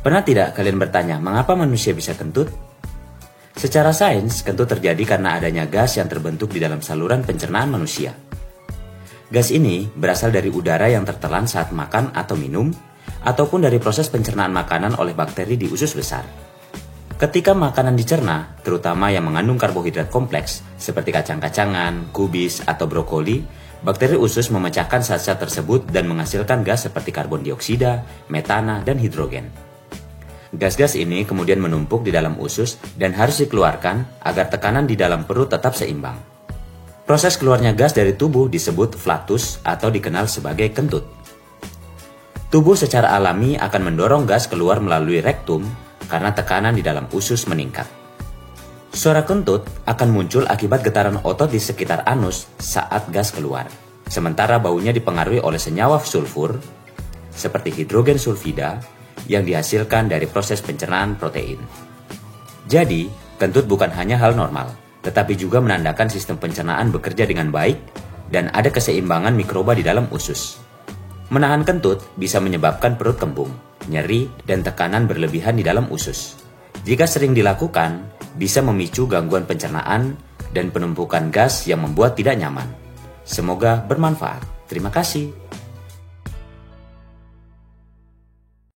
Pernah tidak kalian bertanya, mengapa manusia bisa kentut? Secara sains, kentut terjadi karena adanya gas yang terbentuk di dalam saluran pencernaan manusia. Gas ini berasal dari udara yang tertelan saat makan atau minum, ataupun dari proses pencernaan makanan oleh bakteri di usus besar. Ketika makanan dicerna, terutama yang mengandung karbohidrat kompleks, seperti kacang-kacangan, kubis, atau brokoli, bakteri usus memecahkan zat-zat tersebut dan menghasilkan gas seperti karbon dioksida, metana, dan hidrogen. Gas-gas ini kemudian menumpuk di dalam usus dan harus dikeluarkan agar tekanan di dalam perut tetap seimbang. Proses keluarnya gas dari tubuh disebut flatus atau dikenal sebagai kentut. Tubuh secara alami akan mendorong gas keluar melalui rektum karena tekanan di dalam usus meningkat. Suara kentut akan muncul akibat getaran otot di sekitar anus saat gas keluar, sementara baunya dipengaruhi oleh senyawa sulfur seperti hidrogen sulfida yang dihasilkan dari proses pencernaan protein. Jadi, kentut bukan hanya hal normal, tetapi juga menandakan sistem pencernaan bekerja dengan baik dan ada keseimbangan mikroba di dalam usus. Menahan kentut bisa menyebabkan perut kembung, nyeri, dan tekanan berlebihan di dalam usus. Jika sering dilakukan, bisa memicu gangguan pencernaan dan penumpukan gas yang membuat tidak nyaman. Semoga bermanfaat. Terima kasih.